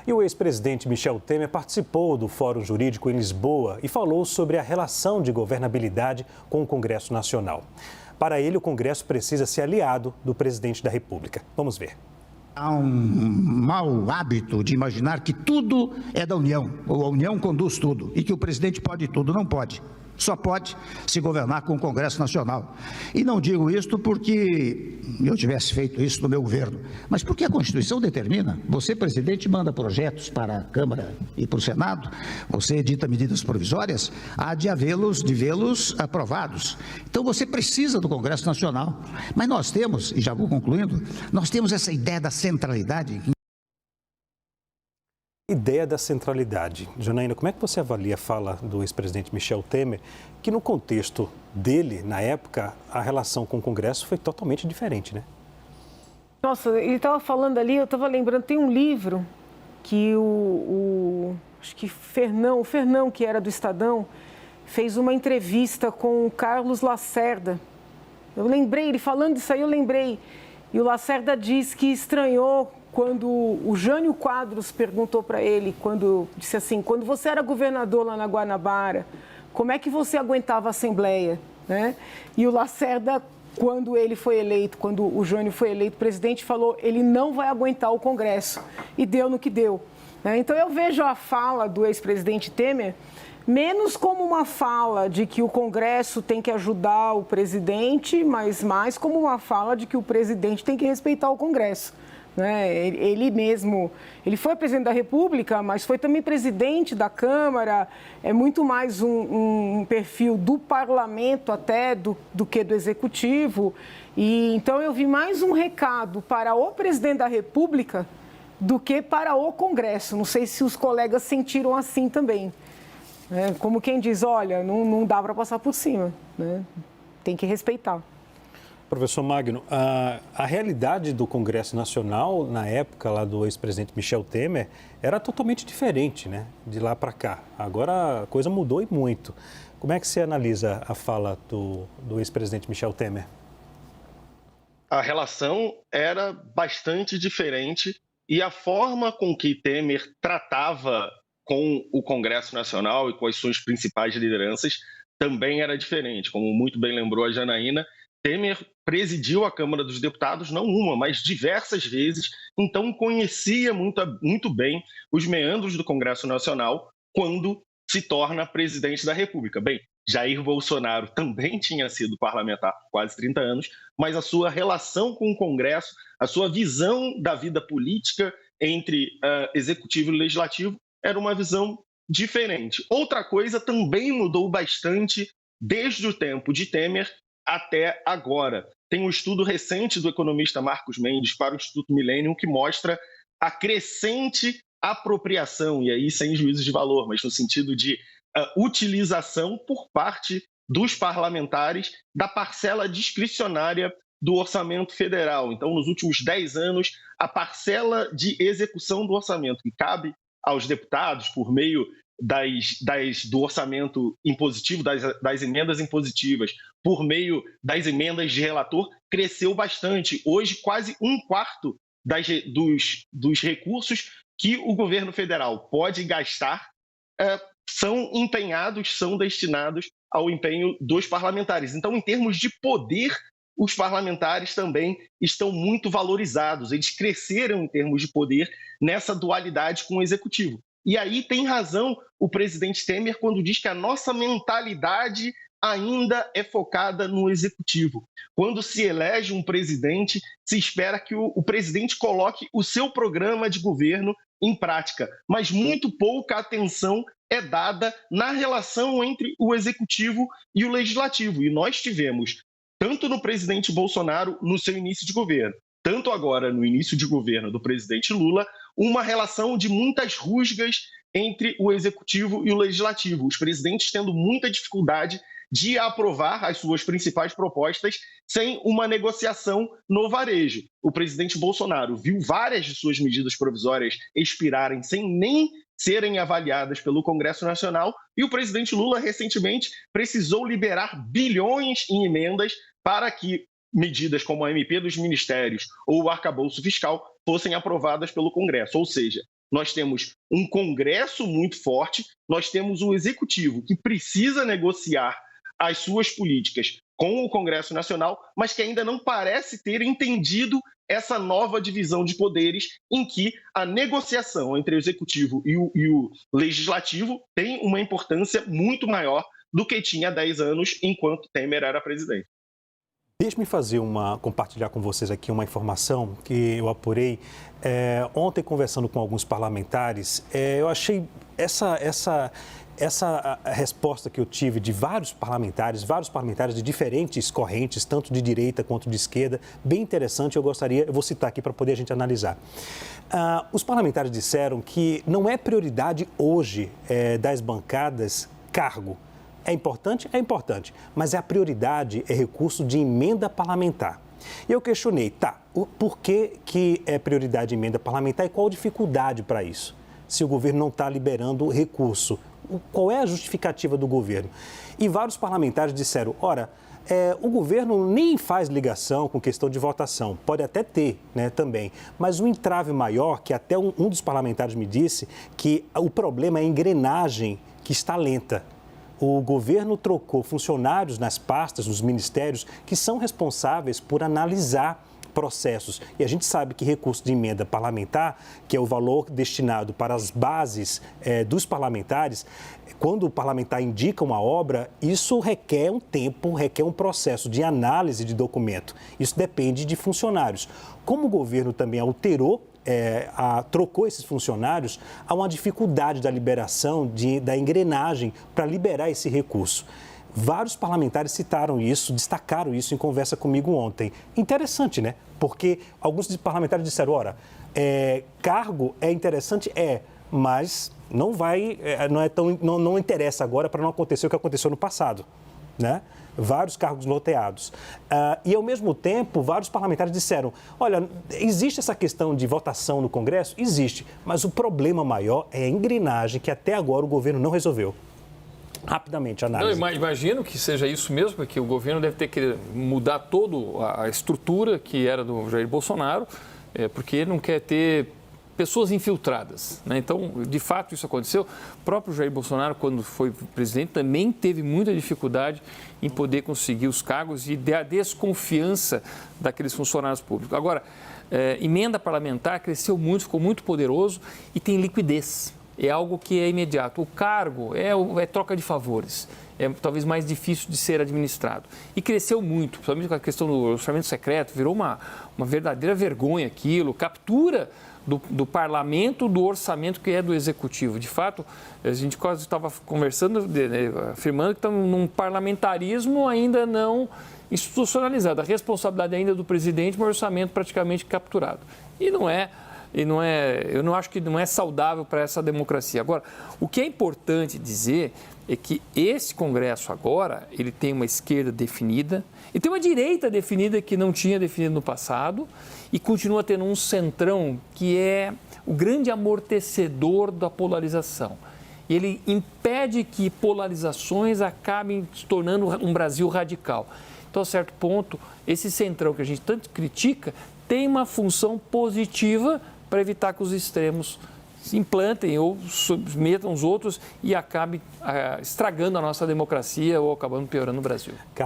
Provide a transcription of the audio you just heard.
E o ex-presidente Michel Temer participou do Fórum Jurídico em Lisboa e falou sobre a relação de governabilidade com o Congresso Nacional. Para ele, o Congresso precisa ser aliado do presidente da República. Vamos ver. Há um mau hábito de imaginar que tudo é da União, ou a União conduz tudo, e que o presidente pode tudo. Não pode. Só pode se governar com o Congresso Nacional. E não digo isto porque eu tivesse feito isso no meu governo, mas porque a Constituição determina. Você, presidente, manda projetos para a Câmara e para o Senado, você edita medidas provisórias, há de vê-los aprovados. Então você precisa do Congresso Nacional. Mas nós temos, e já vou concluindo, nós temos essa ideia da centralidade. Ideia da centralidade. Janaína, como é que você avalia a fala do ex-presidente Michel Temer, que no contexto dele, na época, a relação com o Congresso foi totalmente diferente, né? Nossa, ele estava falando ali, eu estava lembrando, tem um livro que acho que o Fernão, que era do Estadão, fez uma entrevista com o Carlos Lacerda. Eu lembrei, ele falando disso aí, eu lembrei. E o Lacerda diz que estranhou quando o Jânio Quadros perguntou para ele, disse assim, quando você era governador lá na Guanabara, como é que você aguentava a Assembleia, né? E o Lacerda, quando o Jânio foi eleito presidente, falou, ele não vai aguentar o Congresso. E deu no que deu, né? Então eu vejo a fala do ex-presidente Temer menos como uma fala de que o Congresso tem que ajudar o presidente, mas mais como uma fala de que o presidente tem que respeitar o Congresso. Ele mesmo, ele foi presidente da República, mas foi também presidente da Câmara, é muito mais um perfil do parlamento até do que do executivo. E então eu vi mais um recado para o presidente da República do que para o Congresso. Não sei se os colegas sentiram assim também. Como quem diz, olha, não dá para passar por cima, né? Tem que respeitar. Professor Magno, a realidade do Congresso Nacional, na época lá do ex-presidente Michel Temer, era totalmente diferente, né? De lá para cá. Agora a coisa mudou e muito. Como é que você analisa a fala do ex-presidente Michel Temer? A relação era bastante diferente e a forma com que Temer tratava com o Congresso Nacional e com as suas principais lideranças também era diferente. Como muito bem lembrou a Janaína, Temer presidiu a Câmara dos Deputados não uma, mas diversas vezes, então conhecia muito bem os meandros do Congresso Nacional quando se torna presidente da República. Bem, Jair Bolsonaro também tinha sido parlamentar por quase 30 anos, mas a sua relação com o Congresso, a sua visão da vida política entre executivo e legislativo era uma visão diferente. Outra coisa também mudou bastante desde o tempo de Temer até agora. Tem um estudo recente do economista Marcos Mendes para o Instituto Millennium que mostra a crescente apropriação, e aí sem juízo de valor, mas no sentido de utilização por parte dos parlamentares da parcela discricionária do orçamento federal. Então, nos últimos 10 anos, a parcela de execução do orçamento que cabe aos deputados por meio do orçamento impositivo, das emendas impositivas, por meio das emendas de relator, cresceu bastante. Hoje, quase um quarto dos recursos que o governo federal pode gastar são destinados ao empenho dos parlamentares. Então, em termos de poder, os parlamentares também estão muito valorizados. Eles cresceram em termos de poder nessa dualidade com o executivo. E aí tem razão o presidente Temer quando diz que a nossa mentalidade ainda é focada no executivo. Quando se elege um presidente, se espera que o presidente coloque o seu programa de governo em prática, mas muito pouca atenção é dada na relação entre o executivo e o legislativo. E nós tivemos, tanto no presidente Bolsonaro, no seu início de governo, tanto agora no início de governo do presidente Lula, uma relação de muitas rusgas entre o executivo e o legislativo. Os presidentes tendo muita dificuldade de aprovar as suas principais propostas sem uma negociação no varejo. O presidente Bolsonaro viu várias de suas medidas provisórias expirarem sem nem serem avaliadas pelo Congresso Nacional e o presidente Lula recentemente precisou liberar bilhões em emendas para que medidas como a MP dos ministérios ou o arcabouço fiscal fossem aprovadas pelo Congresso. Ou seja, Nós temos um Congresso muito forte, nós temos o Executivo que precisa negociar as suas políticas com o Congresso Nacional, mas que ainda não parece ter entendido essa nova divisão de poderes em que a negociação entre o Executivo e o Legislativo tem uma importância muito maior do que tinha há 10 anos, enquanto Temer era presidente. Deixe-me compartilhar com vocês aqui uma informação que eu apurei. Ontem, conversando com alguns parlamentares, eu achei essa resposta que eu tive de vários parlamentares de diferentes correntes, tanto de direita quanto de esquerda, bem interessante. Eu vou citar aqui para poder a gente analisar. Os parlamentares disseram que não é prioridade hoje das bancadas cargo. É importante, mas a prioridade é recurso de emenda parlamentar. E eu questionei, por que é prioridade de emenda parlamentar e qual a dificuldade para isso? Se o governo não está liberando recurso, qual é a justificativa do governo? E vários parlamentares disseram, o governo nem faz ligação com questão de votação, pode até ter, né, também, mas o entrave maior, que até um dos parlamentares me disse, que o problema é a engrenagem que está lenta. O governo trocou funcionários nas pastas, nos ministérios, que são responsáveis por analisar processos. E a gente sabe que recurso de emenda parlamentar, que é o valor destinado para as bases dos parlamentares, quando o parlamentar indica uma obra, isso requer um tempo, requer um processo de análise de documento. Isso depende de funcionários. Como o governo também alterou, trocou esses funcionários, há uma dificuldade da liberação da engrenagem para liberar esse recurso. Vários parlamentares citaram isso, destacaram isso em conversa comigo ontem. Interessante, né? Porque alguns parlamentares disseram, cargo é interessante, mas não vai, não interessa agora para não acontecer o que aconteceu no passado, né? Vários cargos loteados. E, ao mesmo tempo, vários parlamentares disseram, existe essa questão de votação no Congresso? Existe, mas o problema maior é a engrenagem que até agora o governo não resolveu. Rapidamente, análise. Eu imagino que seja isso mesmo, porque o governo deve ter que mudar toda a estrutura que era do Jair Bolsonaro, porque ele não quer ter pessoas infiltradas, né? Então, de fato, isso aconteceu. O próprio Jair Bolsonaro, quando foi presidente, também teve muita dificuldade em poder conseguir os cargos e a desconfiança daqueles funcionários públicos. Agora, emenda parlamentar cresceu muito, ficou muito poderoso e tem liquidez. É algo que é imediato. O cargo é troca de favores. É talvez mais difícil de ser administrado. E cresceu muito, principalmente com a questão do orçamento secreto, virou uma verdadeira vergonha aquilo, captura do parlamento, do orçamento que é do executivo. De fato, a gente quase estava conversando, afirmando que estamos num parlamentarismo ainda não institucionalizado. A responsabilidade ainda do presidente, um orçamento praticamente capturado. Eu não acho que não é saudável para essa democracia. Agora, o que é importante dizer é que esse Congresso agora, ele tem uma esquerda definida e tem uma direita definida que não tinha definido no passado e continua tendo um centrão que é o grande amortecedor da polarização. Ele impede que polarizações acabem se tornando um Brasil radical. Então, a certo ponto, esse centrão que a gente tanto critica tem uma função positiva para evitar que os extremos se implantem ou submetam os outros e acabem estragando a nossa democracia ou acabando piorando o Brasil.